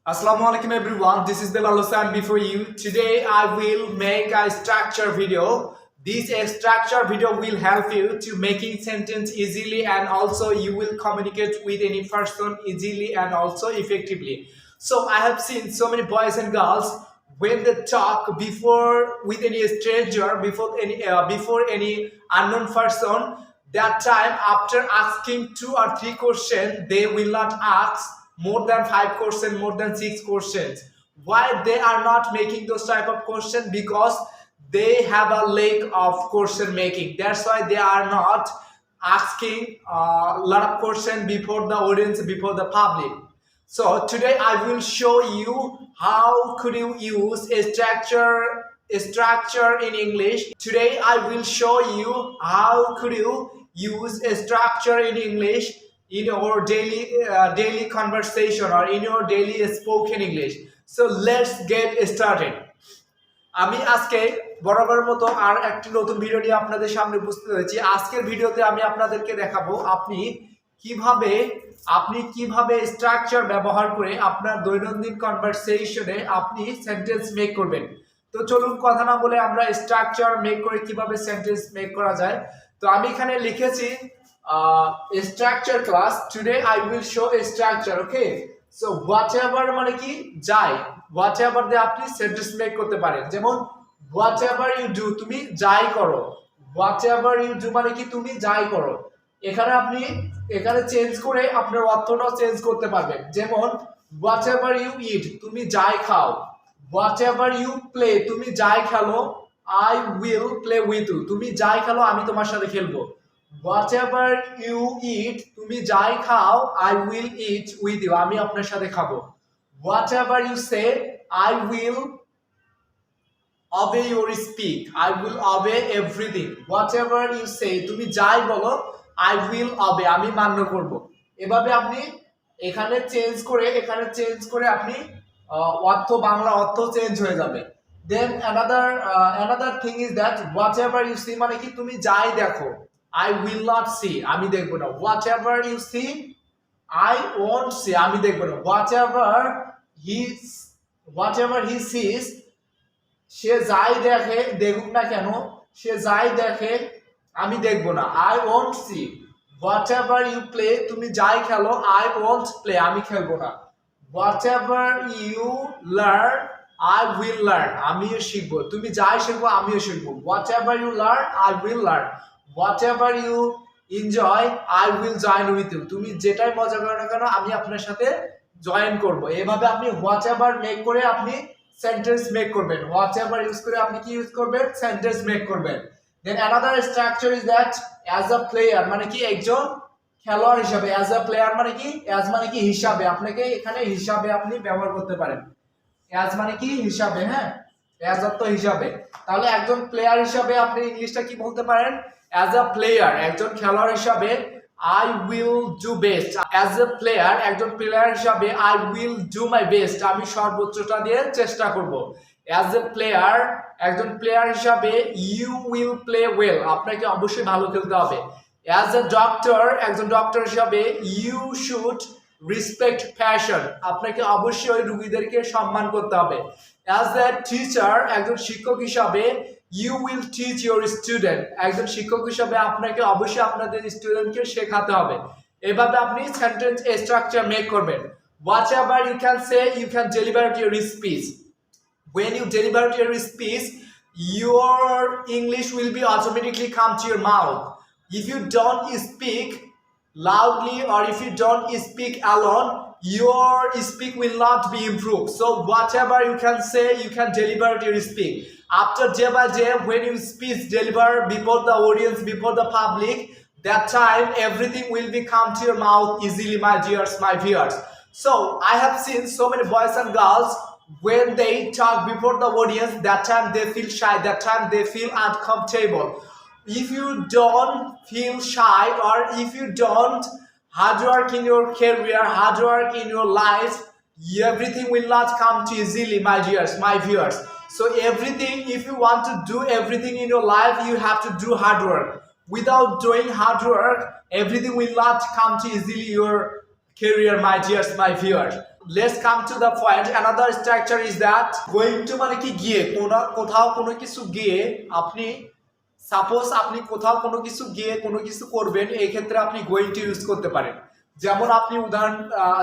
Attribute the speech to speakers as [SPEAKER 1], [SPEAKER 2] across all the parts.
[SPEAKER 1] Assalamualaikum everyone, this is Belal Hossain before you. Today I will make a structure video. This structure video will help you to making sentence easily, and also you will communicate with any person easily and also effectively. So I have seen so many boys and girls when they talk before with any stranger, before any unknown person. That time after asking 2 or 3 questions, they will not ask more than 5 questions, more than 6 questions. Why they are not making those type of questions? Because they have a lack of question making. That's why they are not asking a lot of questions before the audience, before the public. So today I will show you how could you use a structure in English. Today I will show you how could you use a structure in English in your daily conversation or in your daily spoken English. So let's get started. আমি আজকে বরাবর মতো আর একটি নতুন video নিয়ে আপনাদের সামনে উপস্থিত হয়েছি। আজকের ভিডিওতে আমি আপনাদেরকে দেখাবো আপনি কিভাবে স্ট্রাকচার ব্যবহার করে আপনার দৈনন্দিন কনভারসেশনে আপনি সেন্টেন্স মেক করবেন। তো চলুন কথা না বলে আমরা স্ট্রাকচার মেক করে কিভাবে সেন্টেন্স মেক করা যায়। তো আমি এখানে লিখেছি structure class. Today I will show A structure. Okay, so what ever মানে কি যাই, হোয়াট এভার দিয়ে আপনি সেন্টেন্স মেক করতে পারেন। যেমন হোয়াট এভার ইউ ডু, তুমি যাই করো। হোয়াট এভার ইউ ডু মানে কি তুমি যাই করো। এখানে চেঞ্জ করে আপনার অর্থটাও চেঞ্জ করতে পারবেন। যেমন হোয়াট এভার ইউ ইট, তুমি যাই খাও। হোয়াট এভার ইউ প্লে, তুমি যাই খেলো। I will play with you, তুমি যাই খেলো আমি তোমার সাথে খেলবো। হোয়াট এভার ইউ ইট, তুমি যাই খাও। I will eat with you, আমি আপনার সাথে খাবো। Whatever you say, I will obey your speak, I will obey everything. Whatever you say, তুমি যাই বলো, I will obey, আমি মান্য করব। এভাবে আপনি এখানে চেঞ্জ করে আপনি বাংলা অর্থ চেঞ্জ হয়ে যাবে। দেন another thing is that whatever you see মানে কি তুমি যাই দেখো। I will not see, আমি দেখব না। Whatever you see, I won't see, আমি দেখব না। Whatever he sees, সে যাই দেখে, দেখুক না কেন, সে যাই দেখে আমি দেখবো না। I won't see. Whatever you play, তুমি যাই খেলো। আই ওন্ট প্লে, আমি খেলবো না। Whatever you learn, I will learn, আমিও শিখবো। তুমি যাই শিখবো আমিও শিখবো। Whatever you learn, I will learn. Whatever you enjoy, I will join with you, তুমি যেটাই মজা করো না কেন আমি আপনার সাথে জয়েন করবো। এভাবে আপনি হোয়াট এভার মেক করে আপনি সেন্টেন্স মেক করবেন। হোয়াট এভার ইউজ করে আপনি কি ইউজ করবেন? সেন্টেন্স মেক করবেন। Then another structure is that as a player মানে কি একজন খেলোয়াড় হিসাবে। অ্যাজ আ প্লেয়ার মানে কি, অ্যাজ মানে কি হিসাবে, আপনাকে এখানে হিসাবে আপনি ব্যবহার করতে পারেন। অ্যাজ মানে কি হিসাবে, হ্যাঁ, অ্যাজ অর্থ হিসাবে। তাহলে একজন প্লেয়ার হিসাবে আপনি ইংলিশটা কি বলতে পারেন? অ্যাজ আ প্লেয়ার, একজন খেলোয়াড় হিসাবে I will do best. As a player, একজন প্লেয়ার হিসাবে I will do my best, আমি সর্বোচ্চটা দিয়ে চেষ্টা করব। As a player, একজন প্লেয়ার হিসাবে you will play well, আপনাকে অবশ্যই ভালো খেলতে হবে। As a doctor, একজন ডক্টর হিসাবে you should respect passion, আপনাকে অবশ্যই রোগীদেরকে সম্মান করতে হবে। As a teacher, একজন শিক্ষক হিসাবে you will teach your student, একজন শিক্ষক হিসাবে আপনাকে অবশ্যই আপনাদের স্টুডেন্টকে শেখাতে হবে। এভাবে আপনি সেন্টেন্স স্ট্রাকচার মেক করবেন। Whatever you can say, you can deliver your speech. When you deliver your speech, your English will be automatically come to your mouth. If you don't speak loudly or if you don't speak alone, your speak will not be improved. So whatever you can say, you can deliver your speak. After day by day, when you speech deliver before the audience, before the public, that time everything will be come to your mouth easily, my dears, my viewers. So I have seen so many boys and girls when they talk before the audience, that time they feel shy, that time they feel uncomfortable. If you don't feel shy or if you don't hard work in your career, hard work in your life, everything will not come to easily, my dears, my viewers. So everything, if you want to do everything in your life, you have to do hard work. Without doing hard work, everything will not come to easily your career, my dears, my viewers. Let's come to the point. Another structure is that going to মানে কি গিয়ে কোথাও কোনো কিছু গিয়ে আপনি suppose আপনি কোথাও কোনো কিছু গিয়ে কোনো কিছু করবেন, এই ক্ষেত্রে আপনি গোয়িং টু ইউজ করতে পারেন।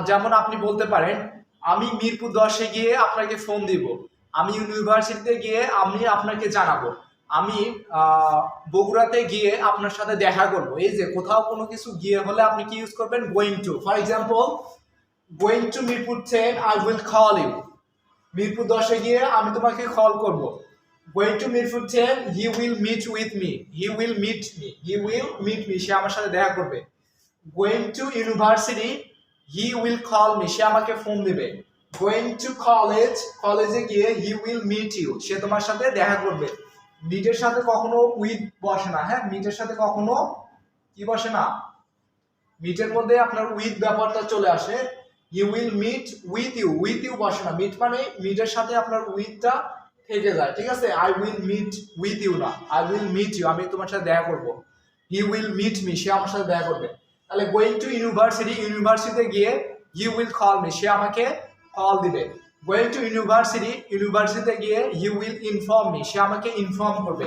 [SPEAKER 1] যেমন আপনি বলতে পারেন আমি মিরপুর 10-এ গিয়ে আপনাকে ফোন দিব, আমি ইউনিভার্সিটিতে গিয়ে আমি আপনাকে জানাবো, আমি বগুড়াতে গিয়ে আপনার সাথে দেখা করব। এই যে কোথাও কোনো কিছু গিয়ে হলে আপনি কি ইউজ করবেন? Going to. For example, going to Mirpur 10 I will call you. Mirpur 10-এ গিয়ে আমি তোমাকে কল করব। Going to Mirpur 10 he will meet with me, he will meet me, he will meet me, সে আমার সাথে দেখা করবে। Going to university he will call me, সে আমাকে ফোন দিবে। গোয়িং টু কলেজ, কলেজে গিয়ে হি উইল মিট ইউ, সে তোমার সাথে দেখা করবে। মিটের সাথে কখনো উইথ বসে না, হ্যাঁ, মিটের সাথে কখনো কি বসে না, মিটের মধ্যে আপনার উইথ ব্যাপারটা চলে আসে। He will meet with you, with you বসে না, মিট মানে মিটের সাথে আপনার উইথটা থেকে যায়, ঠিক আছে? I will meet with you না, আই উইল মিট ইউ, আমি তোমার সাথে দেখা করবো। হি উইল মিট মি, সে আমার সাথে দেখা করবে। তাহলে গোয়িং টু ইউনিভার্সিটি, ইউনিভার্সিটিতে গিয়ে হি উইল কল মি, সে আমাকে কল দিবে। গোয়িং টু ইউনিভার্সিটি, ইউনিভার্সিটিতে গিয়ে হি উইল ইনফর্ম মি, সে আমাকে ইনফর্ম করবে।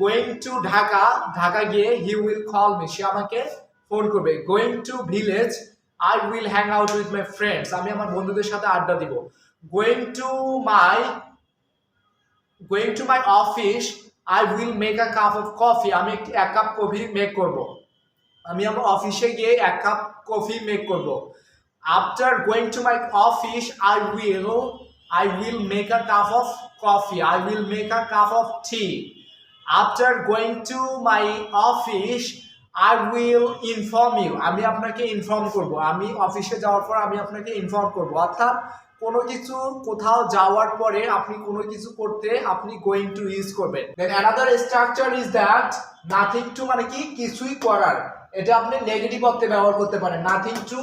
[SPEAKER 1] গোয়িং টু ঢাকা, ঢাকা গিয়ে হি উইল কল মি, সে আমাকে ফোন করবে। Going to village I will hang out with my friends, আমি আমার বন্ধুদের সাথে আড্ডা দিব। Going to my office I will make a cup of coffee, আমি এক কাপ কফি মেক করব। আমি আমার অফিসে গিয়ে এক কাপ কফি মেক করব। After going to my office I will make a cup of coffee, I will make a cup of tea. After going to my office I will inform you, আমি আপনাকে inform করব। আমি অফিসে যাওয়ার পর আমি আপনাকে ইনফর্ম করব। অর্থাৎ কোনো কিছু কোথাও যাওয়ার পরে আপনি কোনো কিছু করতে আপনি গোয়িং টু ইউজ করবেন। Then another structure is that nothing to মানে কি কিছুই করার, এটা আপনি নেগেটিভ অর্থে ব্যবহার করতে পারেন। নাথিং টু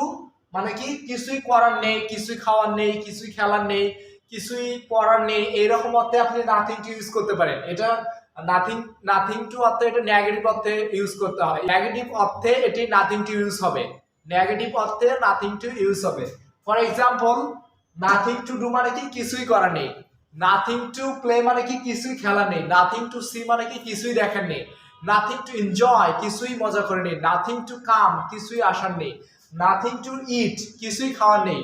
[SPEAKER 1] মানে কি কিছুই করার নেই, কিছুই খাওয়ার নেই, কিছুই খেলার নেই, কিছুই পড়ার নেই, এইরকম অর্থে আপনি নাথিং টু ইউজ করতে পারেন। এটা নাথিং টু অর্থে এটা নেগেটিভ অর্থে ইউজ করতে হয়। নেগেটিভ অর্থে এটি নাথিং টু ইউজ হবে, নেগেটিভ অর্থে নাথিং টু ইউজ হবে। For example, nothing to do মানে কি কিছুই করা নেই, নাথিং টু প্লে মানে কি কিছুই খেলা নেই, নাথিং টু সি মানে কি কিছুই দেখার নেই, নাথিং টু এনজয় কিছুই মজা করে নেই, নাথিং টু কাম কিছুই আসার নেই, নাথিং টু ইট কিছুই খাওয়ার নেই,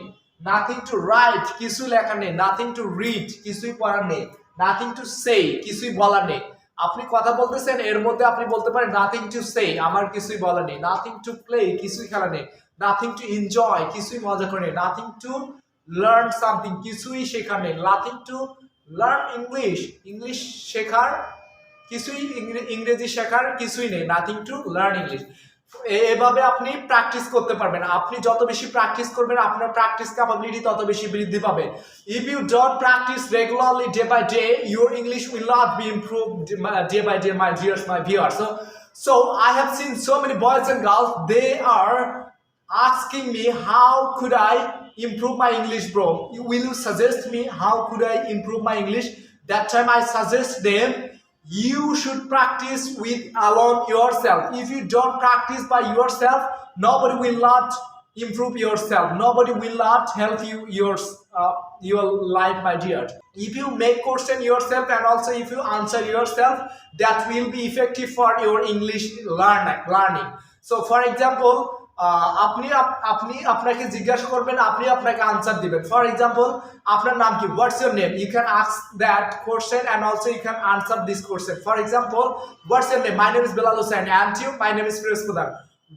[SPEAKER 1] নাথিং টু রাইট কিছুই লেখার নেই, নাথিং টু রিড কিছুই পড়ার নেই, নাথিং টু সে কিছুই বলার নেই। আপনি কথা বলতেছেন, এর মধ্যে আপনি বলতে পারেন নাথিং টু সে আমার কিছুই বলার নেই, নাথিং টু প্লে কিছুই খেলা নেই, নাথিং টু এনজয় কিছুই মজা করে নেই, নাথিং টু লার্ন সামথিং কিছুই শেখার নেই, নাথিং টু লার্ন ইংলিশ শেখার কিছুই, ইংরেজি শেখার কিছুই নেই, নাথিং টু লার্ন ইংলিশ। এভাবে আপনি প্র্যাকটিস করতে পারবেন। আপনি যত বেশি প্র্যাকটিস করবেন আপনার প্র্যাকটিস ক্যাপাবিলিটি তত বেশি বৃদ্ধি পাবে। If you don't practice regularly day by day, your English will not be improved day by day, my dears, my viewers. So I have seen so many boys and girls, they are asking me how could I improve my English, bro? Will you suggest me how could I improve my English? That time I suggest them, you should practice with alone yourself. If you don't practice by yourself, nobody will not improve yourself, nobody will not help you your life, my dear. If you make question yourself and also if you answer yourself, that will be effective for your English learning. So for example, আপনি আপনাকে জিজ্ঞাসা করবেন, আপনি আপনাকে answer দিবেন। For example, আপনার নাম কি, what's your name, you can ask that question and also you can answer this question. For example, what's your name, my name is Belal Hossain, and you, my name is Firoz Pradhan.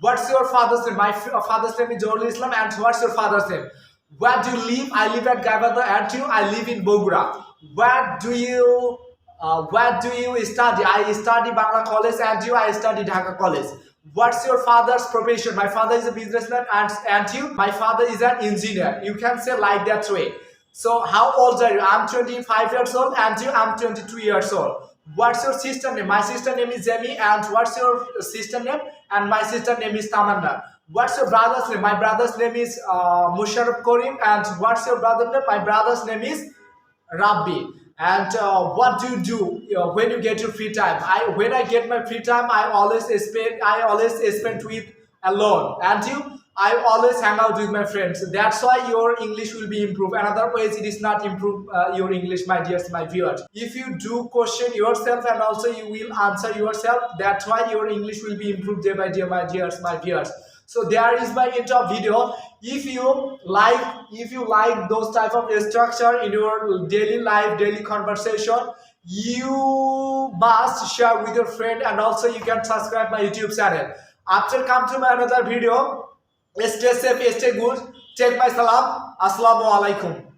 [SPEAKER 1] What's your father's name, my father's name is Zahurul Islam, and what's your father's name. Where do you live? I live at Gaibata, and you, I live in Bogura. Where do you study? I study Bangla College, and you, I study Dhaka College. What's your father's profession? My father is a businessman, and you, my father is an engineer. You can say like that way. So how old are you? I'm 25 years old, and you, I'm 22 years old. What's your sister name? My sister name is Jemi, and what's your sister name? And my sister name is Tamanna. What's your brother's name? My brother's name is Musharraf Karim, and what's your brother's name? My brother's name is Rabbi. And what do you do when you get your free time? When I get my free time, I always spend with alone. And you, I always hang out with my friends. That's why your English will be improved. Another ways it is not improve your English, my dears, my viewers. If you do question yourself and also you will answer yourself, that's why your English will be improved day by day, my dears, my viewers. So there is my end of video. If you like those type of structure in your daily life, daily conversation, you must share with your friend, and also you can subscribe my YouTube channel. After come to my another video, stay safe, stay good. Take my salam. Assalamu alaikum.